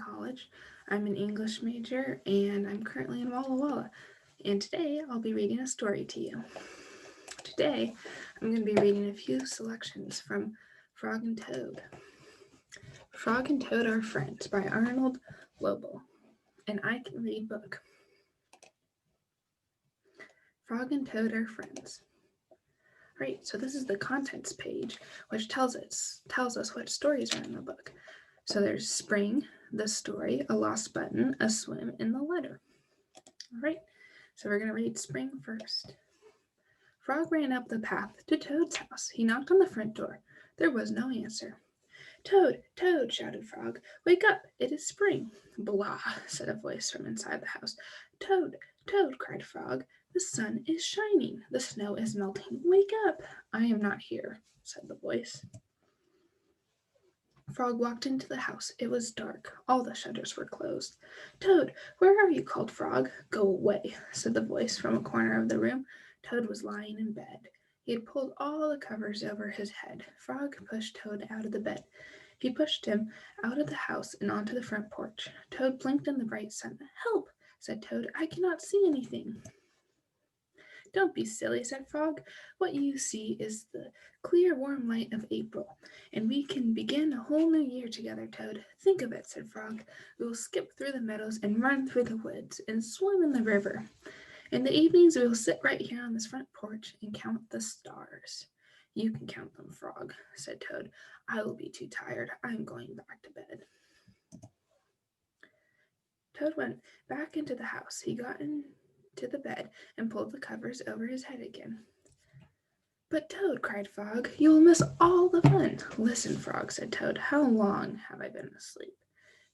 college. I'm an English major and I'm currently in Walla Walla. And today I'll be reading a story to you. Today I'm going to be reading a few selections from Frog and Toad. Frog and Toad Are Friends by Arnold Lobel. And I can read book. Frog and Toad Are Friends. Right, so this is the contents page, which tells us what stories are in the book. So there's spring, the story, a lost button, a swim, and the letter. All right, so we're going to read spring first. Frog ran up the path to Toad's house. He knocked on the front door. There was no answer. Toad, Toad, shouted Frog. Wake up, it is spring. Blah, said a voice from inside the house. Toad, Toad, cried Frog. The sun is shining. The snow is melting. Wake up. I am not here, said the voice. Frog walked into the house. It was dark. All the shutters were closed. Toad, where are you? Called Frog. Go away, said the voice from a corner of the room. Toad was lying in bed. He had pulled all the covers over his head. Frog pushed Toad out of the bed. He pushed him out of the house and onto the front porch. Toad blinked in the bright sun. Help, said Toad. I cannot see anything. Don't be silly, said Frog. What you see is the clear, warm light of April, and we can begin a whole new year together, Toad. Think of it, said Frog. We will skip through the meadows and run through the woods and swim in the river. In the evenings, we will sit right here on this front porch and count the stars. You can count them, Frog, said Toad. I will be too tired. I'm going back to bed. Toad went back into the house. He got into the bed and pulled the covers over his head again. But Toad, cried Frog, you will miss all the fun. Listen, Frog, said Toad, how long have I been asleep?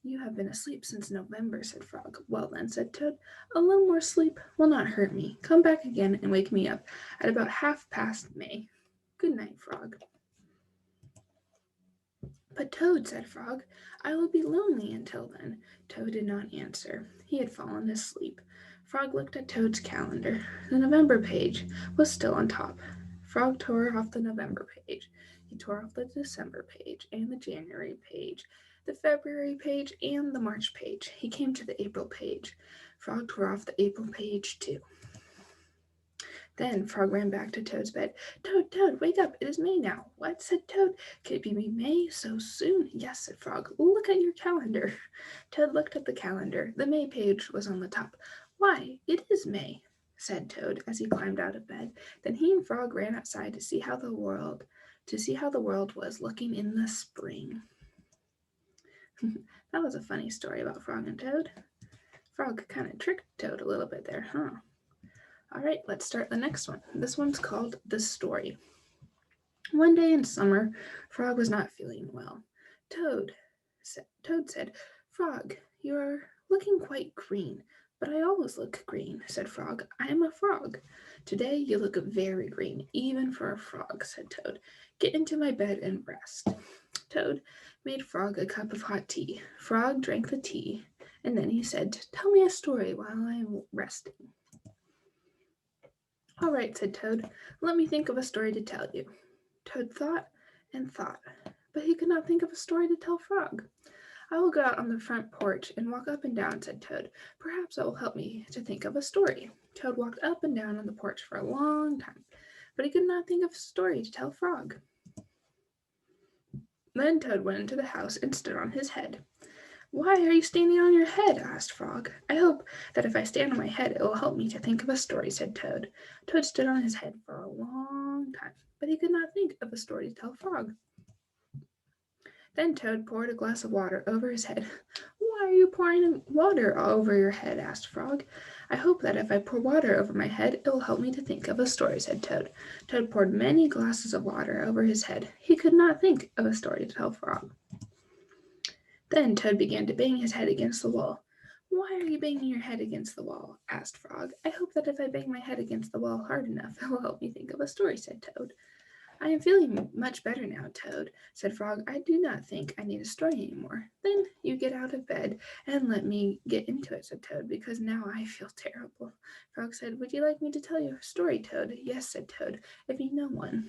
You have been asleep since November, said Frog. Well then, said Toad, a little more sleep will not hurt me. Come back again and wake me up at about 1/2 past May. Good night, Frog. But Toad, said Frog, I will be lonely until then. Toad did not answer. He had fallen asleep. Frog looked at Toad's calendar. The November page was still on top. Frog tore off the November page. He tore off the December page and the January page, the February page and the March page. He came to the April page. Frog tore off the April page too. Then Frog ran back to Toad's bed. Toad, Toad, wake up. It is May now. What? Said Toad. Could it be May so soon? Yes, said Frog. Look at your calendar. Toad looked at the calendar. The May page was on the top. Why, it is May, said Toad as he climbed out of bed. Then he and Frog ran outside to see how the world was looking in the spring. That was a funny story about Frog and Toad. Frog kind of tricked Toad a little bit there, huh? All right, let's start the next one. This one's called The Story. One day in summer, Frog was not feeling well. Toad said, Frog, you are looking quite green. But I always look green, said Frog. I am a frog. Today you look very green, even for a frog, said Toad. Get into my bed and rest. Toad made Frog a cup of hot tea. Frog drank the tea, and then he said, Tell me a story while I am resting. All right, said Toad. Let me think of a story to tell you. Toad thought and thought, but he could not think of a story to tell Frog. I will go out on the front porch and walk up and down, said Toad. Perhaps that will help me to think of a story. Toad walked up and down on the porch for a long time, but he could not think of a story to tell Frog. Then Toad went into the house and stood on his head. Why are you standing on your head? Asked Frog. I hope that if I stand on my head, it will help me to think of a story, said Toad. Toad stood on his head for a long time, but he could not think of a story to tell Frog. Then Toad poured a glass of water over his head. Why are you pouring water over your head? Asked Frog. I hope that if I pour water over my head, it will help me to think of a story, said Toad. Toad poured many glasses of water over his head. He could not think of a story to tell Frog. Then Toad began to bang his head against the wall. Why are you banging your head against the wall? Asked Frog. I hope that if I bang my head against the wall hard enough, it will help me think of a story, said Toad. I am feeling much better now, Toad, said Frog. I do not think I need a story anymore. Then you get out of bed and let me get into it, said Toad, because now I feel terrible. Frog said, Would you like me to tell you a story, Toad? Yes, said Toad, if you know one.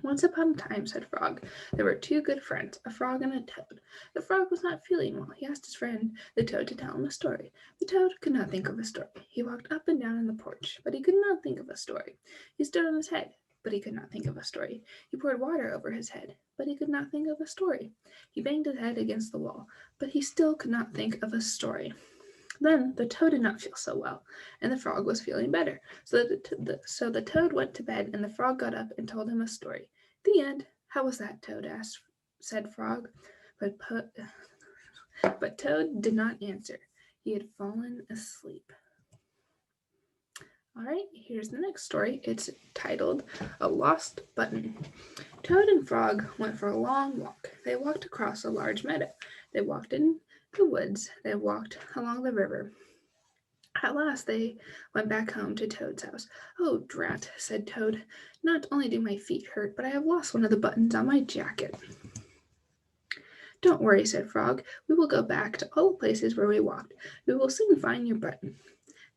Once upon a time, said Frog, there were two good friends, a frog and a toad. The frog was not feeling well. He asked his friend, the toad, to tell him a story. The toad could not think of a story. He walked up and down on the porch, but he could not think of a story. He stood on his head, but he could not think of a story. He poured water over his head, but he could not think of a story. He banged his head against the wall, but he still could not think of a story. Then the toad did not feel so well, and the frog was feeling better. So the toad went to bed, and the frog got up and told him a story. The end. How was that, Toad asked, said Frog. But, but Toad did not answer. He had fallen asleep. All right, here's the next story. It's titled A Lost Button. Toad and Frog went for a long walk. They walked across a large meadow. They walked in the woods. They walked along the river. At last they went back home to Toad's house. Oh, drat, said Toad. Not only do my feet hurt, but I have lost one of the buttons on my jacket. Don't worry, said Frog. We will go back to all the places where we walked. We will soon find your button.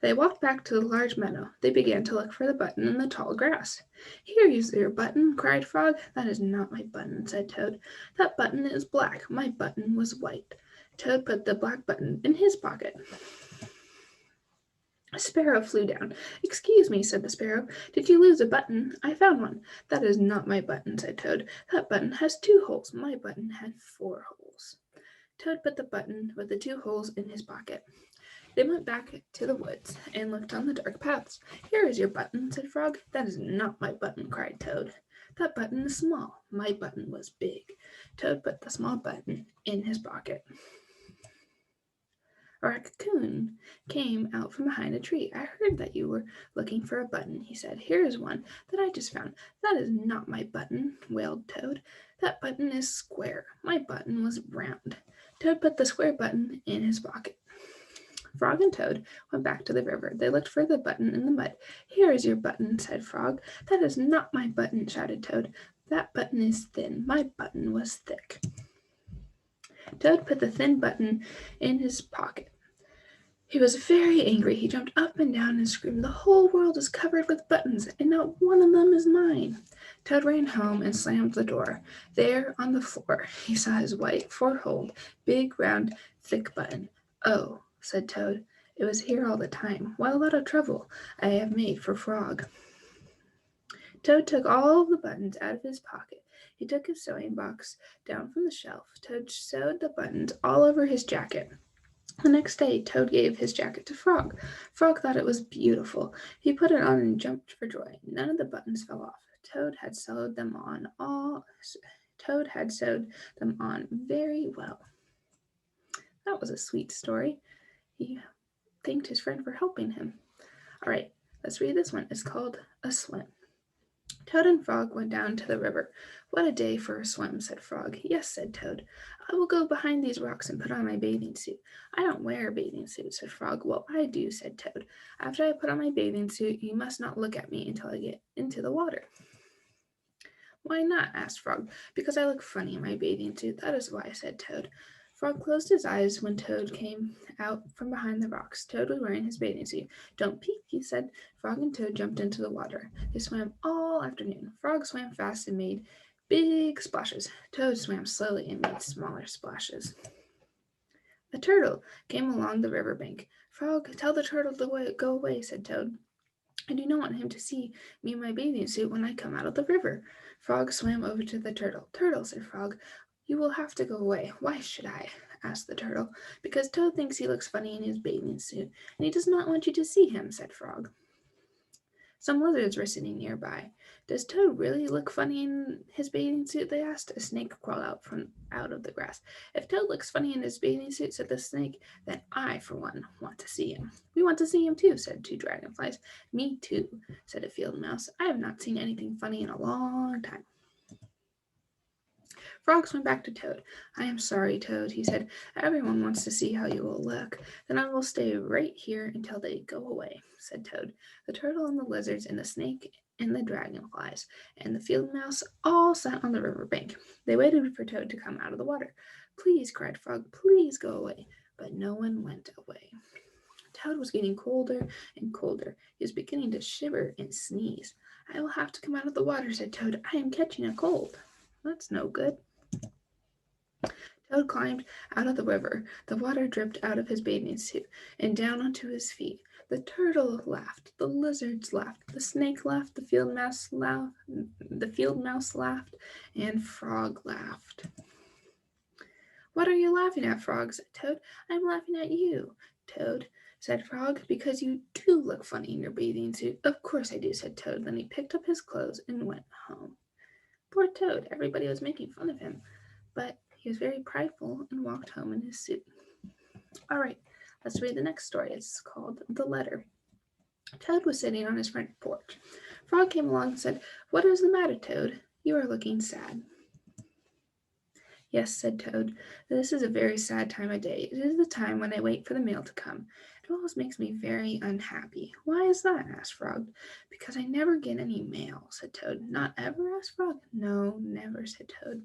They walked back to the large meadow. They began to look for the button in the tall grass. Here is your button, cried Frog. That is not my button, said Toad. That button is black. My button was white. Toad put the black button in his pocket. A sparrow flew down. Excuse me, said the sparrow. Did you lose a button? I found one. That is not my button, said Toad. That button has 2 holes. My button had 4 holes. Toad put the button with the 2 holes in his pocket. They went back to the woods and looked on the dark paths. Here is your button, said Frog. That is not my button, cried Toad. That button is small. My button was big. Toad put the small button in his pocket. A raccoon came out from behind a tree. I heard that you were looking for a button, he said. Here is one that I just found. That is not my button, wailed Toad. That button is square. My button was round. Toad put the square button in his pocket. Frog and Toad went back to the river. They looked for the button in the mud. Here is your button, said Frog. That is not my button, shouted Toad. That button is thin. My button was thick. Toad put the thin button in his pocket. He was very angry. He jumped up and down and screamed, The whole world is covered with buttons, and not one of them is mine. Toad ran home and slammed the door. There, on the floor, he saw his white, 4-holed, big, round, thick button. Oh, said Toad, it was here all the time. What a lot of trouble I have made for Frog. Toad took all the buttons out of his pocket. He took his sewing box down from the shelf. Toad sewed the buttons all over his jacket. The next day, Toad gave his jacket to Frog. Frog thought it was beautiful. He put it on and jumped for joy. None of the buttons fell off. Toad had sewed them on very well. That was a sweet story. He thanked his friend for helping him. All right, let's read this one. It's called A Swim. Toad and Frog went down to the river. What a day for a swim, said Frog. Yes, said Toad. I will go behind these rocks and put on my bathing suit. I don't wear a bathing suit, said Frog. Well, I do, said Toad. After I put on my bathing suit, you must not look at me until I get into the water. Why not? Asked Frog. Because I look funny in my bathing suit. That is why, said Toad. Frog closed his eyes when Toad came out from behind the rocks. Toad was wearing his bathing suit. Don't peek, he said. Frog and Toad jumped into the water. They swam all afternoon. Frog swam fast and made big splashes. Toad swam slowly and made smaller splashes. A turtle came along the river bank. Frog, tell the turtle to go away, said Toad. I do not want him to see me in my bathing suit when I come out of the river. Frog swam over to the turtle. Turtle, said Frog, you will have to go away. Why should I? Asked the turtle. Because Toad thinks he looks funny in his bathing suit, and he does not want you to see him, said Frog. Some lizards were sitting nearby. Does Toad really look funny in his bathing suit? They asked. A snake crawled out of the grass. If Toad looks funny in his bathing suit, said the snake, then I, for one, want to see him. We want to see him too, said 2 dragonflies. Me too, said a field mouse. I have not seen anything funny in a long time. Frogs went back to Toad. I am sorry, Toad, he said. Everyone wants to see how you will look. Then I will stay right here until they go away, said Toad. The turtle and the lizards and the snake and the dragonflies and the field mouse all sat on the river bank. They waited for Toad to come out of the water. Please, cried Frog, please go away. But no one went away. Toad was getting colder and colder. He was beginning to shiver and sneeze. I will have to come out of the water, said Toad. I am catching a cold. That's no good. Toad climbed out of the river. The water dripped out of his bathing suit and down onto his feet. The turtle laughed. The lizards laughed. The snake laughed. The field mouse laughed, and Frog laughed. What are you laughing at, Frog? Said Toad. I'm laughing at you, Toad, said Frog, because you do look funny in your bathing suit. Of course I do, said Toad. Then he picked up his clothes and went home. Poor Toad, everybody was making fun of him, but he was very prideful and walked home in his suit. All right, let's read the next story. It's called The Letter. Toad was sitting on his front porch. Frog came along and said, What is the matter, Toad? You are looking sad. Yes, said Toad. This is a very sad time of day. It is the time when I wait for the mail to come. It always makes me very unhappy. Why is that? Asked Frog. Because I never get any mail, said Toad. Not ever? Asked Frog. No, never, said Toad.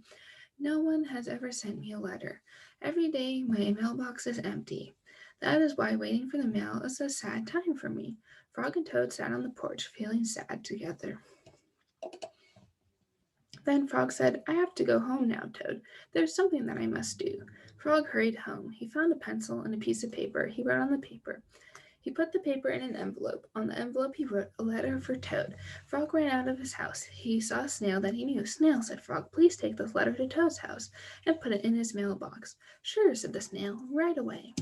No one has ever sent me a letter. Every day my mailbox is empty. That is why waiting for the mail is a sad time for me. Frog and Toad sat on the porch feeling sad together. Then Frog said, I have to go home now, Toad. There's something that I must do. Frog hurried home. He found a pencil and a piece of paper. He wrote on the paper. He put the paper in an envelope. On the envelope he wrote a letter for Toad. Frog ran out of his house. He saw a snail that he knew. Snail, said Frog, please take this letter to Toad's house and put it in his mailbox. Sure, said the snail, right away.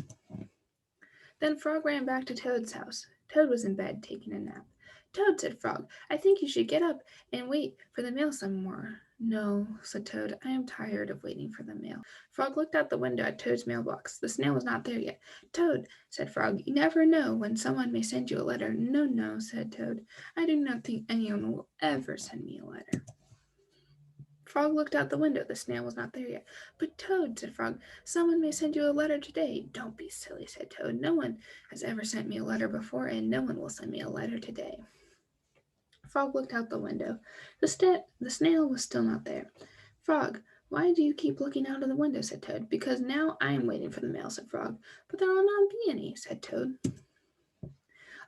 Then Frog ran back to Toad's house. Toad was in bed taking a nap. Toad, said Frog, I think you should get up and wait for the mail some more. No, said Toad, I am tired of waiting for the mail. Frog looked out the window at Toad's mailbox. The snail was not there yet. Toad, said Frog, you never know when someone may send you a letter. No, no, said Toad, I do not think anyone will ever send me a letter. Frog looked out the window. The snail was not there yet. But Toad, said Frog, someone may send you a letter today. Don't be silly, said Toad. No one has ever sent me a letter before, and no one will send me a letter today. Frog looked out the window. The snail was still not there. Frog, why do you keep looking out of the window, said Toad. Because now I am waiting for the mail, said Frog. But there will not be any, said Toad.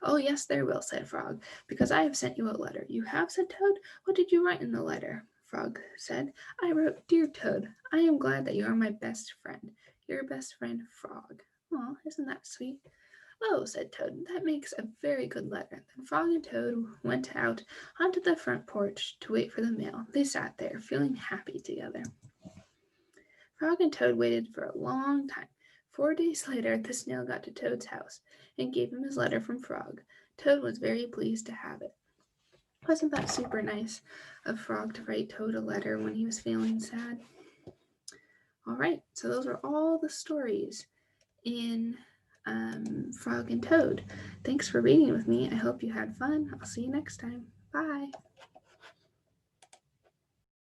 Oh, yes, there will, said Frog, because I have sent you a letter. You have, said Toad? What did you write in the letter? Frog said, I wrote, Dear Toad, I am glad that you are my best friend. Your best friend, Frog. Aw, isn't that sweet? Oh, said Toad, that makes a very good letter. Then Frog and Toad went out onto the front porch to wait for the mail. They sat there, feeling happy together. Frog and Toad waited for a long time. 4 days later, the snail got to Toad's house and gave him his letter from Frog. Toad was very pleased to have it. Wasn't that super nice of Frog to write Toad a letter when he was feeling sad? All right, so those are all the stories in Frog and Toad. Thanks for reading with me. I hope you had fun. I'll see you next time. Bye.